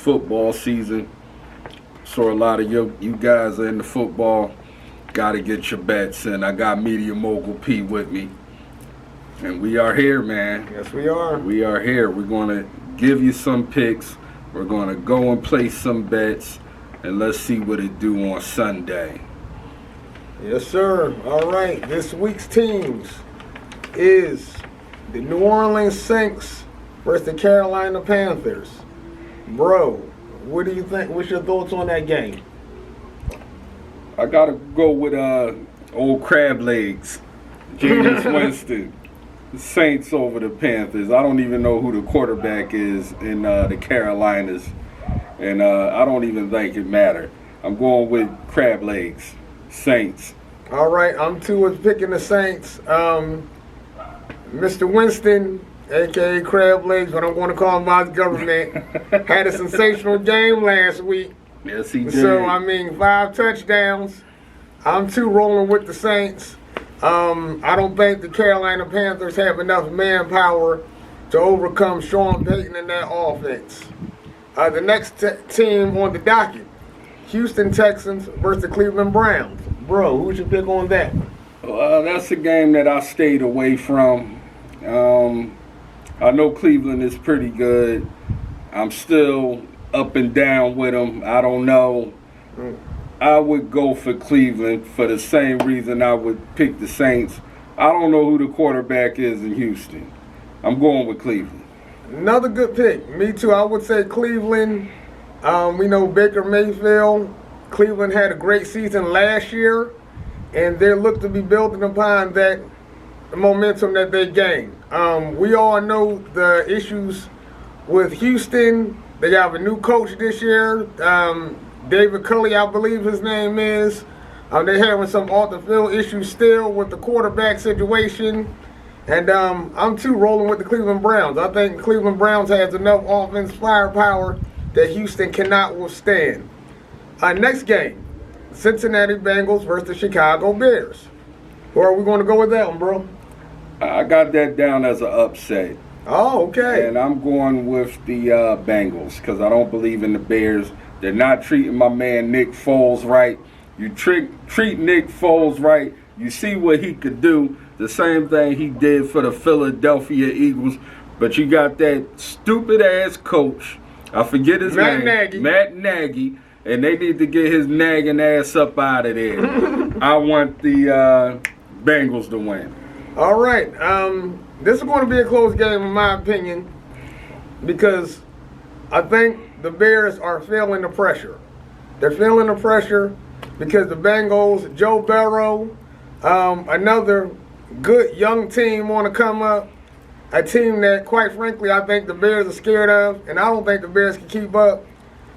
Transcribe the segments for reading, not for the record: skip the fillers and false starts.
football season. So a lot of you guys are into football. Got to get your bets in. I got Media Mogul P with me. And we are here, man. Yes, we are. We are here. We're going to give you some picks. We're going to go and place some bets. And let's see what it do on Sunday. Yes, sir. All right. This week's teams is the New Orleans Saints versus the Carolina Panthers. Bro, what do you think? What's your thoughts on that game? I got to go with old crab legs, Jameis Winston. The Saints over the Panthers. I don't even know who the quarterback is in the Carolinas. And I don't even think it matters. I'm going with crab legs, Saints. All right, I'm too with picking the Saints. Mr. Winston, a.k.a. Crab Legs, but I'm going to call him by the government, had a sensational game last week. Yes, he did. So, 5 touchdowns. I'm too rolling with the Saints. I don't think the Carolina Panthers have enough manpower to overcome Sean Payton and that offense. The next team on the docket, Houston Texans versus the Cleveland Browns. Bro, who's your pick on that? That's a game that I stayed away from. I know Cleveland is pretty good. I'm still up and down with them. I don't know. I would go for Cleveland for the same reason I would pick the Saints. I don't know who the quarterback is in Houston. I'm going with Cleveland. Another good pick. Me too. I would say Cleveland. We know Baker Mayfield. Cleveland had a great season last year, and they look to be building upon that momentum that they gained. We all know the issues with Houston. They have a new coach this year, David Culley, I believe his name is. They're having some off-the-field issues still with the quarterback situation. And I'm too rolling with the Cleveland Browns. I think Cleveland Browns has enough offense firepower that Houston cannot withstand. Next game, Cincinnati Bengals versus the Chicago Bears. Where are we going to go with that one, bro? I got that down as an upset. Oh, okay. And I'm going with the Bengals because I don't believe in the Bears. They're not treating my man Nick Foles right. You treat Nick Foles right, you see what he could do. The same thing he did for the Philadelphia Eagles. But you got that stupid-ass coach. I forget his name. Matt Nagy. And they need to get his nagging ass up out of there. I want the Bengals to win. All right. This is going to be a close game, in my opinion, because I think the Bears are feeling the pressure. They're feeling the pressure because the Bengals, Joe Burrow, another good young team want to come up. A team that, quite frankly, I think the Bears are scared of, and I don't think the Bears can keep up.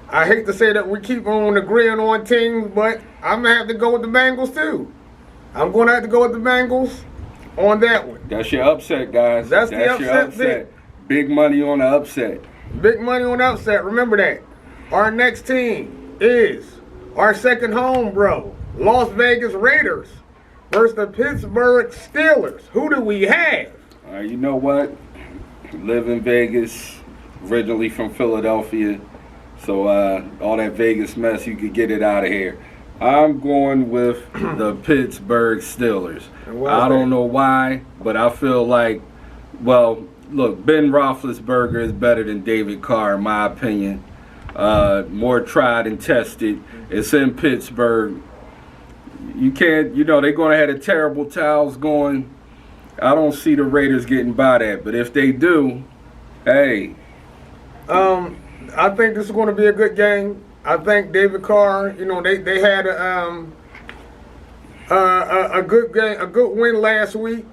I hate to say that we keep on agreeing on teams, but I'm going to have to go with the Bengals, too. I'm going to have to go with the Bengals on that one. That's your upset, guys. That's the upset pick. Big money on the upset. Big money on the upset. Remember that. Our next team is our second home, bro. Las Vegas Raiders versus the Pittsburgh Steelers. Who do we have? You know what? Live in Vegas, originally from Philadelphia. So all that Vegas mess, you could get it out of here. I'm going with the Pittsburgh Steelers. I don't know why, but I feel like, well, look, Ben Roethlisberger is better than David Carr, in my opinion. More tried and tested. It's in Pittsburgh. You can't, they're going to have the terrible towels going. I don't see the Raiders getting by that, but if they do, hey. I think this is going to be a good game. I think David Carr, they had a good game, a good win last week,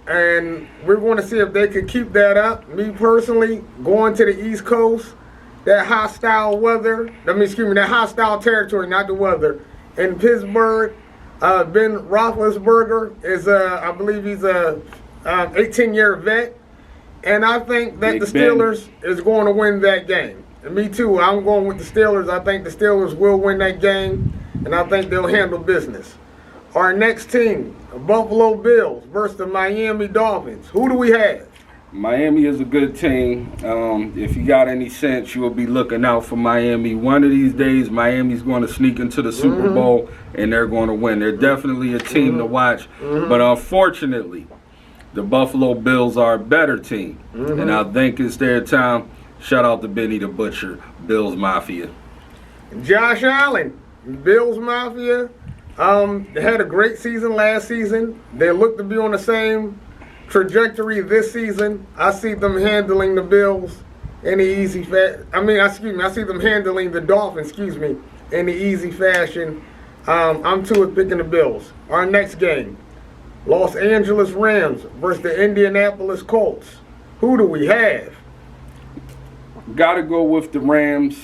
and we're going to see if they could keep that up. Me personally, going to the East Coast, that hostile weather, that hostile territory, not the weather, in Pittsburgh. Ben Roethlisberger is, I believe he's a 18-year vet, and I think that the Steelers is going to win that game. And me too. I'm going with the Steelers. I think the Steelers will win that game, and I think they'll handle business. Our next team, Buffalo Bills versus the Miami Dolphins. Who do we have? Miami is a good team. If you got any sense, you will be looking out for Miami. One of these days, Miami's going to sneak into the Super Bowl, and they're going to win. They're definitely a team to watch. But unfortunately, the Buffalo Bills are a better team, and I think it's their time. Shout out to Benny the Butcher, Bills Mafia. Josh Allen, Bills Mafia, they had a great season last season. They look to be on the same trajectory this season. I see them handling the Bills in the easy I see them handling the Dolphins, in the easy fashion. I'm too picking the Bills. Our next game, Los Angeles Rams versus the Indianapolis Colts. Who do we have? Got to go with the Rams.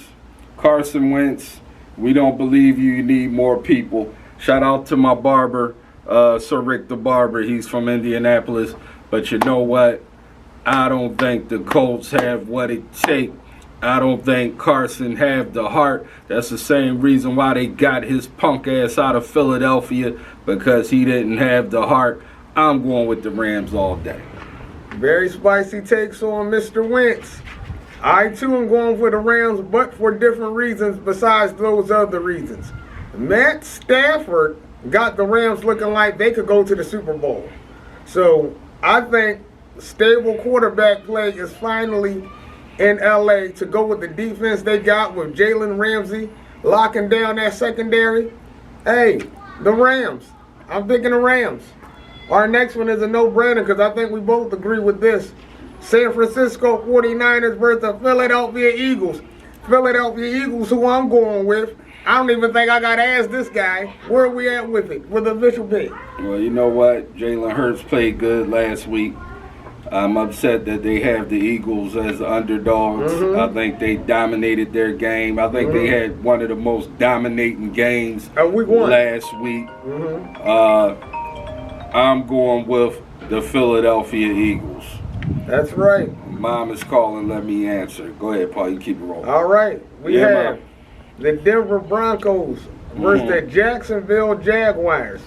Carson Wentz. We don't believe you need more people. Shout out to my barber, Sir Rick the Barber. He's from Indianapolis. But you know what? I don't think the Colts have what it takes. I don't think Carson have the heart. That's the same reason why they got his punk ass out of Philadelphia, because he didn't have the heart. I'm going with the Rams all day. Very spicy takes on Mr. Wentz. I too am going for the Rams, but for different reasons besides those other reasons. Matt Stafford got the Rams looking like they could go to the Super Bowl. So I think stable quarterback play is finally in LA to go with the defense they got with Jalen Ramsey locking down that secondary. Hey, the Rams. I'm picking the Rams. Our next one is a no-brainer because I think we both agree with this. San Francisco 49ers versus the Philadelphia Eagles. Philadelphia Eagles, who I'm going with. I don't even think I got to ask this guy. Where are we at with it, with the official pick? Well, you know what? Jalen Hurts played good last week. I'm upset that they have the Eagles as underdogs. I think they dominated their game. I think they had one of the most dominating games last week. I'm going with the Philadelphia Eagles. That's right. Mom is calling. Let me answer. Go ahead, Paul. You keep it rolling. All right. We have the Denver Broncos versus the Jacksonville Jaguars.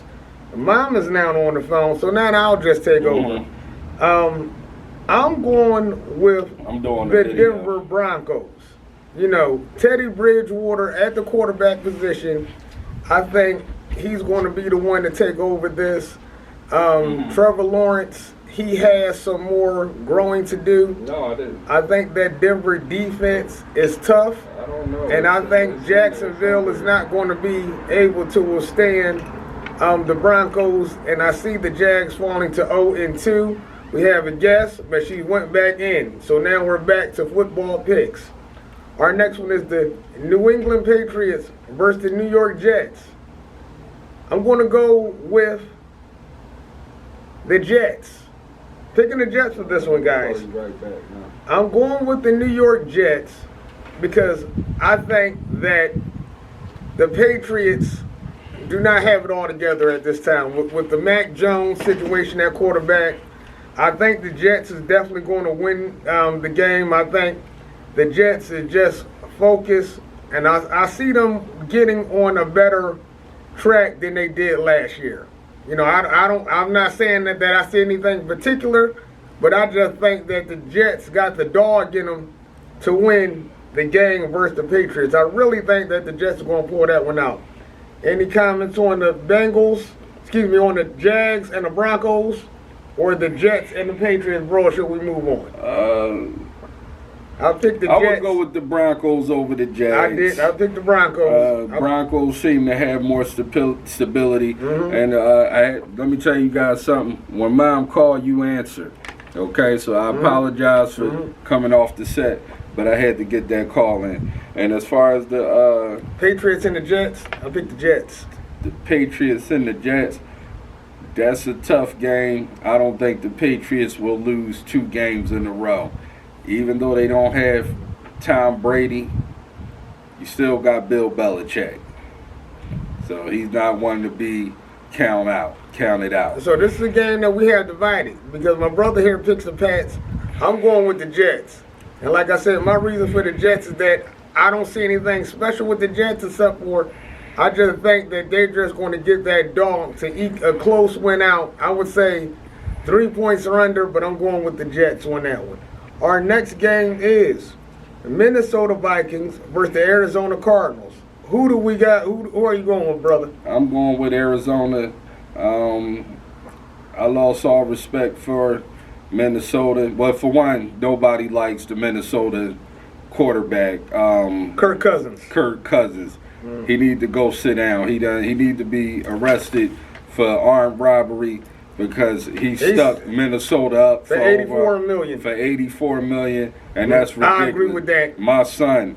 Mom is now on the phone, so now I'll just take over. I'm going with the Denver Broncos. You know, Teddy Bridgewater at the quarterback position. I think he's going to be the one to take over this. Trevor Lawrence, he has some more growing to do. No, I didn't. I think that Denver defense is tough. I don't know. And I think Jacksonville is not going to be able to withstand the Broncos. And I see the Jags falling to 0-2. We have a guest, but she went back in. So now we're back to football picks. Our next one is the New England Patriots versus the New York Jets. I'm going to go with the Jets. Picking the Jets for this one, guys. I'm going with the New York Jets because I think that the Patriots do not have it all together at this time. With the Mac Jones situation at quarterback, I think the Jets is definitely going to win the game. I think the Jets is just focused, and I see them getting on a better track than they did last year. You know, I'm not saying that I see anything particular, but I just think that the Jets got the dog in them to win the game versus the Patriots. I really think that the Jets are going to pull that one out. Any comments on the Bengals, on the Jags and the Broncos, or the Jets and the Patriots, bro? Should we move on? I'll pick the Jets. I would go with the Broncos over the Jags. I'll pick the Broncos. Broncos seem to have more stability. And let me tell you guys something. When Mom called, you answered. Okay, so I apologize for coming off the set, but I had to get that call in. And as far as the Patriots and the Jets, I'll pick the Jets. The Patriots and the Jets, that's a tough game. I don't think the Patriots will lose 2 games in a row. Even though they don't have Tom Brady, you still got Bill Belichick. So he's not one to be counted out. So this is a game that we have divided because my brother here picks the Pats. I'm going with the Jets. And like I said, my reason for the Jets is that I don't see anything special with the Jets except for I just think that they're just going to get that dog to eke a close win out. I would say 3 points or under, but I'm going with the Jets on that one. Our next game is the Minnesota Vikings versus the Arizona Cardinals. Who do we got? Who are you going with, brother? I'm going with Arizona. I lost all respect for Minnesota. Well, for one, nobody likes the Minnesota quarterback. Kirk Cousins. He need to go sit down. He need to be arrested for armed robbery because he stuck Minnesota up for $84 million. For $84 million, and that's ridiculous. I agree with that. My son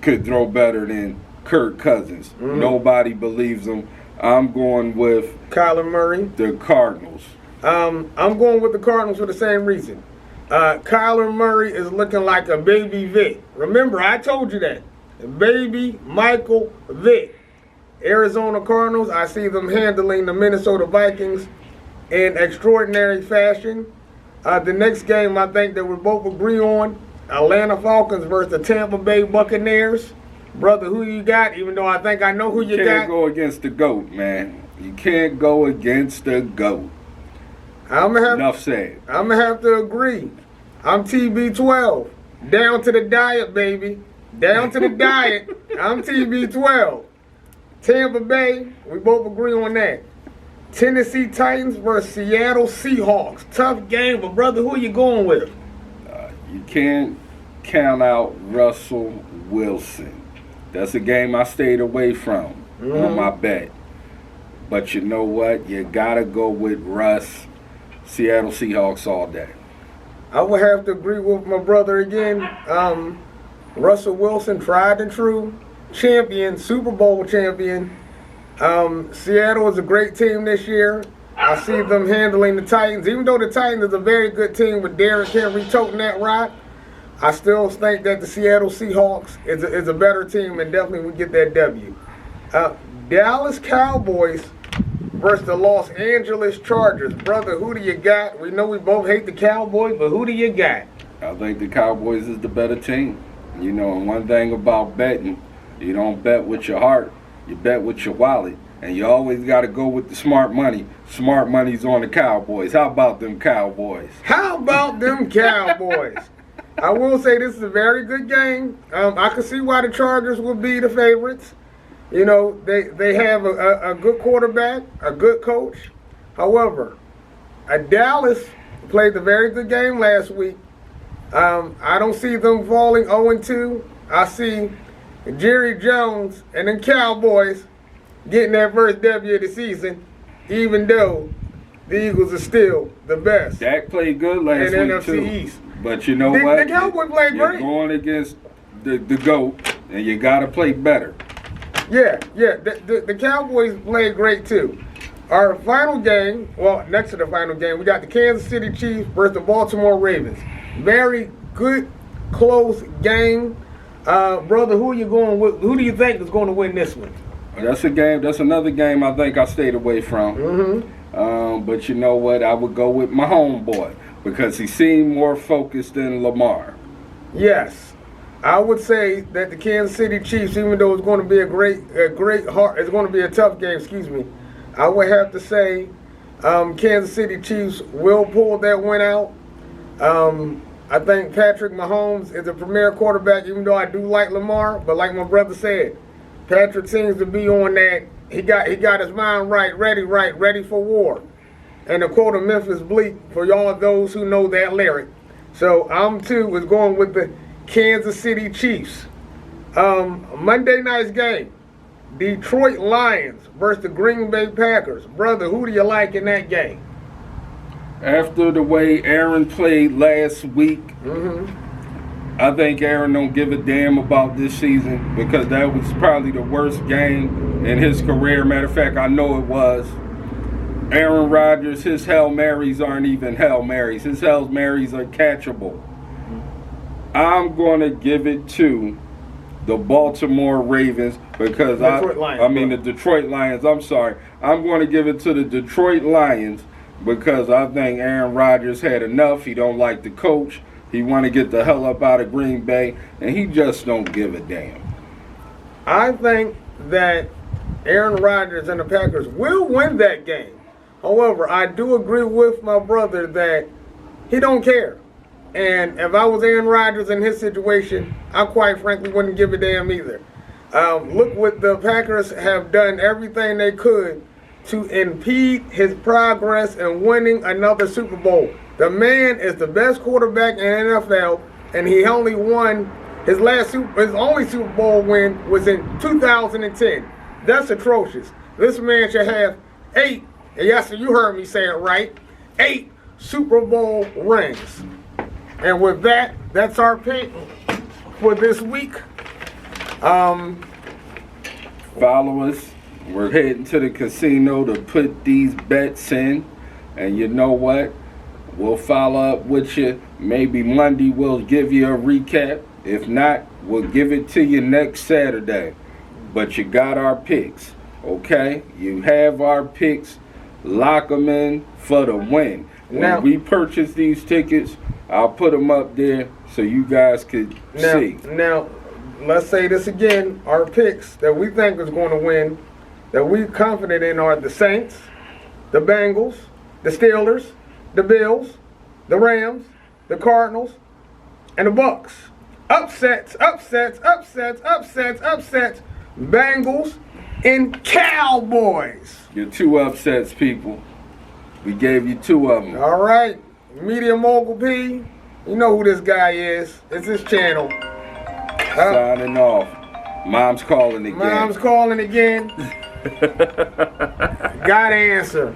could throw better than Kirk Cousins. Nobody believes him. I'm going with Kyler Murray. The Cardinals. I'm going with the Cardinals for the same reason. Kyler Murray is looking like a baby Vic. Remember, I told you that. Baby Michael Vick. Arizona Cardinals, I see them handling the Minnesota Vikings in extraordinary fashion. The next game I think that we both agree on, Atlanta Falcons versus the Tampa Bay Buccaneers. Brother, who you got? Even though I think I know who you got. You can't go against the GOAT, man. You can't go against the GOAT. Enough said. I'm going to have to agree. I'm TB12. Down to the diet, baby. Down to the diet. I'm TB12. Tampa Bay, we both agree on that. Tennessee Titans versus Seattle Seahawks. Tough game, but brother, who are you going with? You can't count out Russell Wilson. That's a game I stayed away from on my bet. But you know what? You got to go with Russ. Seattle Seahawks all day. I would have to agree with my brother again. Russell Wilson, tried and true. Champion, Super Bowl champion. Seattle is a great team this year. I see them handling the Titans. Even though the Titans is a very good team with Derrick Henry toting that rock, I still think that the Seattle Seahawks is a better team and definitely would get that W. Dallas Cowboys versus the Los Angeles Chargers. Brother, who do you got? We know we both hate the Cowboys, but who do you got? I think the Cowboys is the better team. You know, and one thing about betting, you don't bet with your heart, you bet with your wallet. And you always got to go with the smart money. Smart money's on the Cowboys. How about them Cowboys? How about them Cowboys? I will say this is a very good game. I can see why the Chargers will be the favorites. You know, they have a good quarterback, a good coach. However, Dallas played a very good game last week. I don't see them falling 0-2. I see Jerry Jones and the Cowboys getting that first W of the season, even though the Eagles are still the best. Dak played good last week NFC too. East. But you know what? The Cowboys played great. You're going against the GOAT, and you got to play better. Yeah. The Cowboys played great too. Our final game, well, next to the final game, we got the Kansas City Chiefs versus the Baltimore Ravens. Very good, close game. Brother, who are you going with? Who do you think is going to win this one? That's a game. That's another game I think I stayed away from. But you know what? I would go with my homeboy because he seemed more focused than Lamar. Yes, I would say that the Kansas City Chiefs, even though it's going to be it's going to be a tough game. Excuse me. I would have to say Kansas City Chiefs will pull that win out. I think Patrick Mahomes is a premier quarterback, even though I do like Lamar. But like my brother said, Patrick seems to be on that. He got his mind ready for war. And to quote a Memphis Bleak, for y'all those who know that lyric. So I'm too was going with the Kansas City Chiefs. Monday night's game, Detroit Lions versus the Green Bay Packers. Brother, who do you like in that game? After the way Aaron played last week, I think Aaron don't give a damn about this season because that was probably the worst game in his career. Matter of fact, I know it was. Aaron Rodgers, his Hail Marys aren't even Hail Marys. His Hail Marys are catchable. I'm going to give it to the Baltimore Ravens because the Detroit Lions. I'm sorry. I'm going to give it to the Detroit Lions because I think Aaron Rodgers had enough. He don't like the coach. He want to get the hell up out of Green Bay, and he just don't give a damn. I think that Aaron Rodgers and the Packers will win that game. However, I do agree with my brother that he don't care. And if I was Aaron Rodgers in his situation, I quite frankly wouldn't give a damn either. Look what the Packers have done, everything they could to impede his progress in winning another Super Bowl. The man is the best quarterback in the NFL, and he only won his only Super Bowl win was in 2010. That's atrocious. This man should have 8, and yes, you heard me say it right, 8 Super Bowl rings. And with that, that's our pick for this week. Follow us. We're heading to the casino to put these bets in. And you know what? We'll follow up with you. Maybe Monday we'll give you a recap. If not, we'll give it to you next Saturday. But you got our picks, okay? You have our picks. Lock them in for the win. When we purchase these tickets, I'll put them up there so you guys could see. Now, let's say this again. Our picks that we think is going to win, that we're confident in, are the Saints, the Bengals, the Steelers, the Bills, the Rams, the Cardinals, and the Bucks. Upsets. Bengals and Cowboys. Your 2 upsets, people. We gave you 2 of them. All right. Media Mogul P. You know who this guy is. It's his channel. Signing off. Mom's calling again. Mom's calling again. Gotta answer.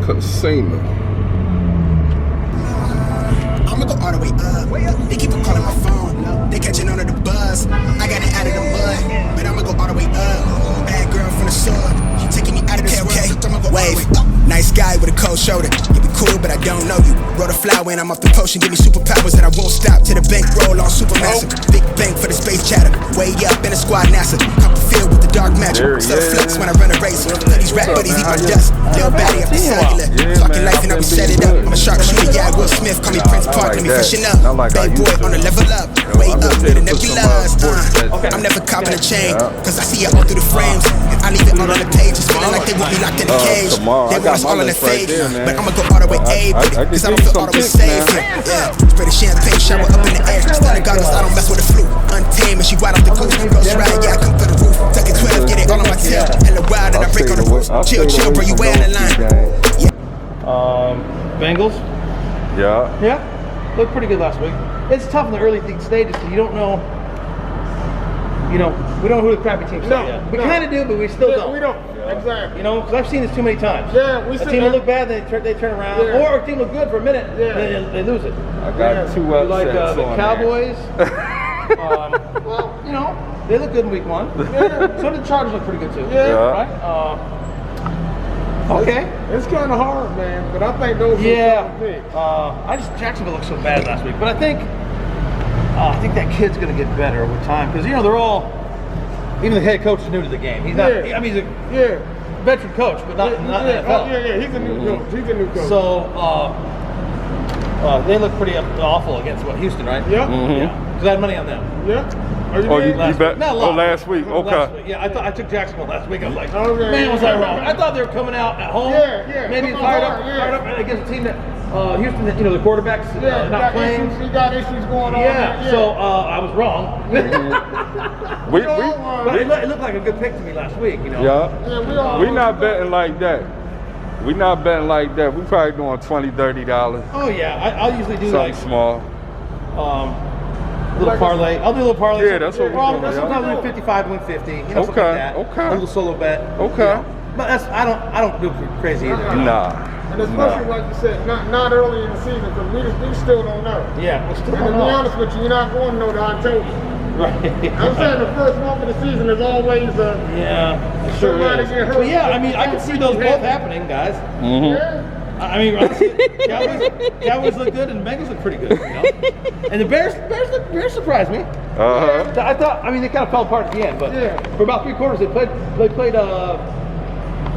Casino. I'ma go all the way up. They keep on calling my phone. They catching on to the buzz. I got it out of the mud, but I'ma go all the way up. Bad girl from the sun. She taking me out of this world. I'ma go wave. Nice guy with a cold shoulder. You be cool, but I don't know you. Wrote a flower and I'm off the potion. Give me superpowers that I won't stop to the bank roll on Supermassive. Big bank for the space chatter. Way up in the squad NASA. Copperfield with the dark magic. Still flex when I run a race. These rap buddies eat my dust. Lil' baddie up the cellular. Talking life and I be set it up. I'm a sharpshooter, yeah, Will Smith. Call me Prince Park, let me freshen up. Bad boy on the level up. Way up with the nebulas. I'm never copping a chain, cause I see it all through the frames. And I leave it all on the pages. Feeling like they want me locked in a cage. They want us all in the fade. But I'ma go all the way A with it, cause I don't feel all the way safe. Yeah, spray the champagne, shower up in the air. Stunning goggles, I don't mess with the flu. Untamed, and she wide off the goose. Ghost ride, yeah, I come for the roof. Tuck it 12, get it all on my tail. Hella wild, and I break all the rules. Chill, bro, you way out of line. Bengals. Yeah. Yeah, looked pretty good last week. It's tough in the early stages because you don't know. We don't know who the crappy teams are yet. We kind of do, but we still don't. We don't. Exactly. Because I've seen this too many times. Yeah, we see a team will look bad, then they turn around, or a team look good for a minute, then they lose it. I got 2 upsets Like the on Cowboys. Well, they look good in week 1. Yeah. So did the Chargers look pretty good too. Yeah. Right. Okay. It's kind of hard, man, but I think those are Jacksonville looked so bad last week, but I think that kid's going to get better over time because they're all. Even the head coach is new to the game. He's not. I mean, he's a veteran coach, but not NFL. He's a new coach. He's a new coach. So they look pretty awful against Houston, right? Yeah. Yeah. Because I had money on them. Yeah. You bet? Not a lot. Last week. Okay. Last week. Yeah, I took Jacksonville last week. I was like, man, was I wrong? I thought they were coming out at home. Maybe fired up against a team that Houston, the quarterbacks not playing. He got issues going on. Yeah. So I was wrong. But it looked like a good pick to me last week. We're not betting like that. We're not betting like that. We probably doing $20, $30. Oh yeah, I'll usually do something like small. Little parlay. I'll do a little parlay. Yeah, that's what we're doing. Sometimes I do 55, 150. Something like that. Okay. A little solo bet. Okay. But I don't do crazy either. Nah. And especially like you said, not early in the season because we still don't know. Yeah, we still and don't to know. be honest with you, you're not going to know till October. Right. I'm saying the first month of the season is always somebody get hurt. But yeah, I mean, I can see those both happening, guys. Mm-hmm. Yeah. I mean, honestly, Cowboys look good and Bengals look pretty good, you know. And the Bears surprised me. I thought, I mean, they kind of fell apart at the end, but for about 3 quarters they played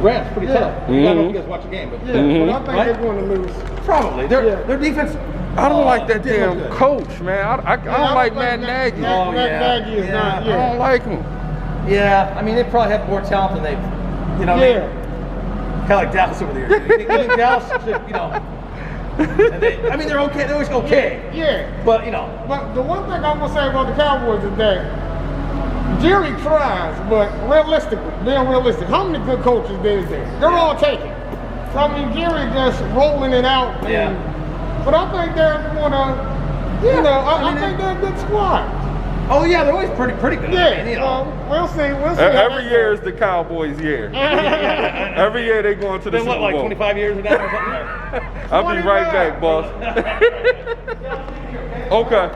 Rams pretty tough. I don't know if you guys watch the game, but but I think they're going to lose. Probably. Their defense. I don't like that didn't damn look good. coach, man. I don't like Matt Nagy. Matt Nagy is not. I don't like him. Yeah, I mean, they probably have more talent than they've, you know. Kind of like Dallas over the years. You think Dallas should, you know. And they're okay. They're always okay. Yeah. But, you know. But the one thing I'm going to say about the Cowboys is that Jerry tries, but realistically, being realistic, how many good coaches is there? They're all taken. So, I mean, Jerry just rolling it out. But I think they're going to, you know, I think they're a good squad. Oh, yeah, they're always pretty good. Yeah, I mean, you know. we'll see. Every year is the Cowboys' year. Every year they go into the Then Super what, Bowl. like 25 years ago or something? I'll be right back, boss. Okay.